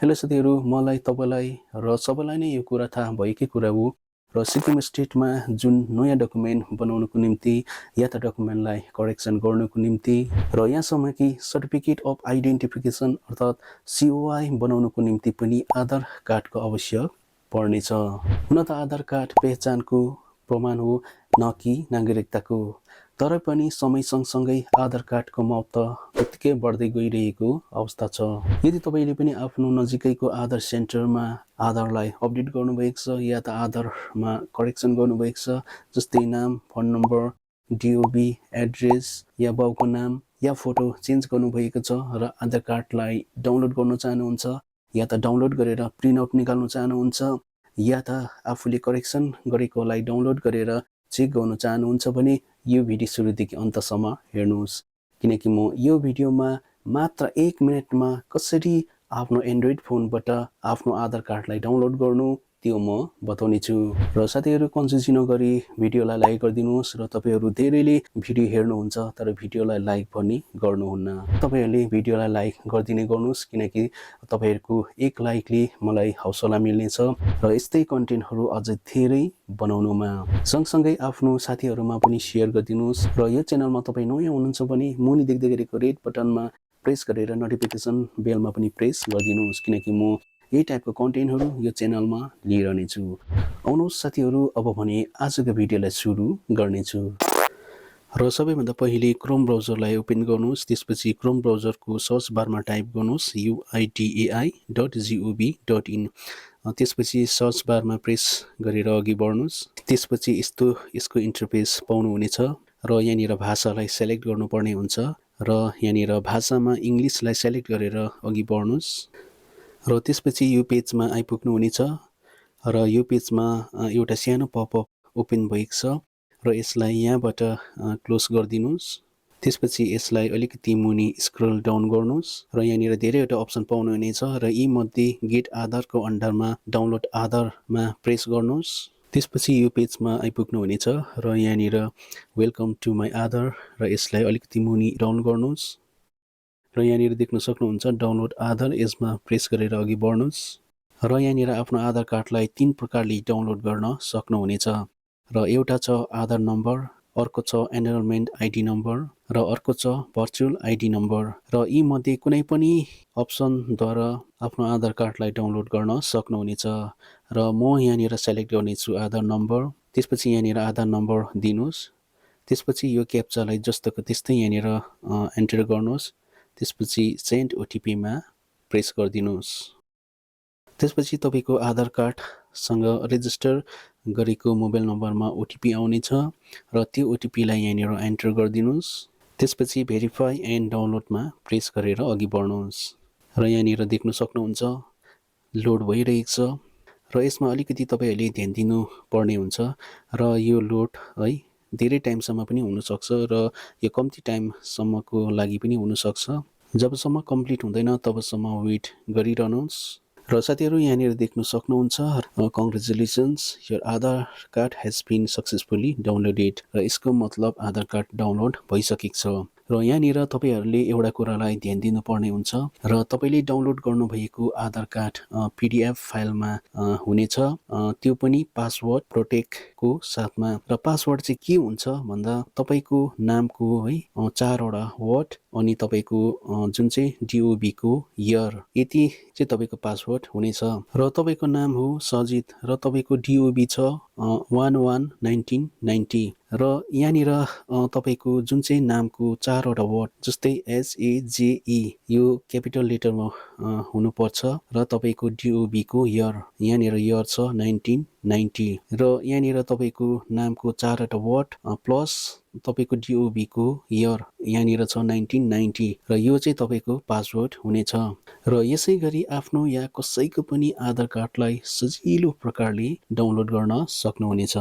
Hello साथीहरु मलाई तपाईलाई र सबैलाई नै यो कुरा थाहा भएकै कुरा हो र सिक्किम स्टेटमा जुन नयाँ डकुमेन्ट बनाउनको निम्ति या त डकुमेन्टलाई करेक्सन गर्नको निम्ति र यहाँसम्म कि सर्टिफिकेट अफ आइडेन्टिफिकेसन अर्थात् सीओआई बनाउनको निम्ति पनि आधार कार्डको आवश्यक पर्नेछ। हुन त आधार कार्ड पहिचानको प्रमाण हो न कि नागरिकताको, तर पनि समय सँगसँगै आधार कार्डको महत्त्व उत्तिकै बढ्दै गइरहेको अवस्था छ। यदि तपाईले पनि आफ्नो नजिकैको आधार सेन्टरमा आधारलाई अपडेट गर्नुभएको छ या त आधारमा करेक्सन गर्नुभएको छ, जस्तै नाम, फोन नम्बर, डिओबी एड्रेस या बाउको नाम या फोटो चेन्ज गर्नुभएको छ र आधार कार्डलाई डाउनलोड गर्न चाहनुहुन्छ या त डाउनलोड गरेर प्रिन्ट आउट निकाल्न चाहनुहुन्छ या त आफूले करेक्सन गरेकोलाई डाउनलोड गरेर चेक गर्न चाहनुहुन्छ भने यो भिडियो सुरुदेखि अन्तसम्म हेर्नुहोस्, किनकि म यो भिडियोमा मात्र 1 मिनेटमा कसरी आफ्नो एन्ड्रोइड फोनबाट आफ्नो आधार कार्डलाई डाउनलोड गर्नु त्यो म बताउने छु। र साथीहरु कन्फ्युज नगरी भिडियोलाई लाइक गरिदिनुहोस् र तपाईहरु धेरैले भिडियो हेर्नुहुन्छ तर भिडियोलाई लाइक पनि गर्नुहुन्न। तपाईहरुले भिडियोलाई लाइक गरिदिने गर्नुहोस्, किनकि तपाईहरुको एक लाइकले मलाई हौसला मिल्नेछ र यस्तै कन्टेन्टहरु अझै धेरै बनाउनुमा। सँगसँगै आफ्नो साथीहरुमा पनि शेयर गरिदिनुहोस् र यो च्यानलमा तपाई नयाँ हुनुहुन्छ भने मुनि देख्दै गरेको रेड बटनमा प्रेस गरेर नोटिफिकेसन बेलमा पनि प्रेस गरिदिनुहोस्, किनकि म यही टाइपको कन्टेन्टहरु यो च्यानलमा लिइरहने छु। आउनुहोस् साथीहरु, अब भने आजको भिडियोलाई सुरु गर्नेछु। र सबैभन्दा पहिले क्रोम ब्राउजरलाई ओपन गर्नुहोस्, त्यसपछि क्रोम ब्राउजरको सर्च बारमा टाइप गर्नुहोस् uidai.gov.in। त्यसपछि सर्च बारमा प्रेस गरेर अघि बढ्नुहोस्, त्यसपछि यसको इन्टरफेस पाउनुहुनेछ र यहाँनिर भाषालाई सेलेक्ट गर्नुपर्ने हुन्छ र यहाँनिर भाषामा इंग्लिशलाई सेलेक्ट गरेर अघि बढ्नुहोस् र त्यसपछि यो पेजमा आइपुग्नु हुनेछ र यो पेजमा एउटा सानो पपअप ओपन भएको छ र यसलाई यहाँबाट क्लोज गरिदिनुहोस्। त्यसपछि यसलाई अलिकति मुनि स्क्रल डाउन गर्नुहोस् र यहाँनिर धेरैवटा अप्सन पाउनुहुनेछ र यी मध्ये गेट आधारको अन्डरमा डाउनलोड आधारमा प्रेस गर्नुहोस्। त्यसपछि यो पेजमा आइपुग्नु हुनेछ र यहाँनिर वेलकम टु माई आधार र यसलाई अलिकति मुनि डाउन गर्नुहोस् र यहाँनिर देख्न सक्नुहुन्छ डाउनलोड आधार, यसमा प्रेस गरेर अघि बढ्नुहोस् र यहाँनिर आफ्नो आधार कार्डलाई 3 प्रकारले डाउनलोड गर्न सक्नुहुनेछ र एउटा छ आधार नम्बर, अर्को छ एनरोलमेन्ट आइडी नम्बर र अर्को छ भर्चुअल आइडी नम्बर र यी मध्ये कुनै पनि अप्सनद्वारा आफ्नो आधार कार्डलाई डाउनलोड गर्न सक्नुहुनेछ र म यहाँनिर सेलेक्ट गर्नेछु आधार नम्बर। त्यसपछि यहाँनिर आधार नम्बर दिनुहोस्, त्यसपछि यो क्याप्चालाई जस्तोको त्यस्तै यहाँनिर एन्टर गर्नुहोस्, त्यसपछि सेन्ड ओटिपीमा प्रेस गरिदिनुहोस्। त्यसपछि तपाईको आधार कार्डसँग रेजिस्टर गरेको मोबाइल नम्बरमा ओटिपी आउनेछ र त्यो ओटिपीलाई यहाँनिर एन्टर गरिदिनुहोस्। त्यसपछि भेरिफाई एन्ड डाउनलोडमा प्रेस गरेर अघि बढ्नुहोस् र यहाँनिर देख्न सक्नुहुन्छ लोड भइरहेको छ र यसमा अलिकति तपाईहरुले ध्यान दिनु पर्ने हुन्छ र यो लोड है धेरै टाइमसम्म पनि हुन सक्छ र यो कम्ती टाइमसम्मको लागि पनि हुन सक्छ। जबसम्म कम्प्लिट हुँदैन तबसम्म वेट गरिरहनुहोस्। र साथीहरु यहाँनिर देख्न सक्नुहुन्छ congratulations your Aadhaar card has been successfully downloaded र यसको मतलब आधार कार्ड डाउनलोड भइसकेको छ। र यहाँनिर तपाईहरुले एउटा कुरालाई ध्यान दिनुपर्ने हुन्छ र तपाईले डाउनलोड गर्नुभएको आधार कार्ड पीडीएफ फाइलमा हुनेछ, त्यो पनि पासवर्ड प्रोटेक्टको साथमा। र पासवर्ड चाहिँ के हुन्छ भन्दा तपाईको नामको है 4 वटा वर्ड अनि तपाईको जुन चाहिँ डिओबी को इयर यति चाहिँ तपाईको पासवर्ड हुनेछ र तपाईको नाम हो सजित र तपाईको डिओबी छ 11/1990 र यहाँनिर तपाईको जुन चाहिँ नामको 4 वटा वर्ड जस्तै एसएजेई यो क्यापिटल लेटरमा हुनुपर्छ र तपाईको डिओबी को इयर यहाँनिर इयर छ 1990 र यहाँनिर तपाईको नामको 4 वटा वर्ड प्लस तपाईको डिओबी को इयर यहाँनिर छ 1990 र यो चाहिँ तपाईको पासवर्ड हुनेछ। र यसै गरी आफ्नो या कसैको पनि आधार कार्डलाई सजिलो प्रकारले डाउनलोड गर्न सक्नुहुनेछ।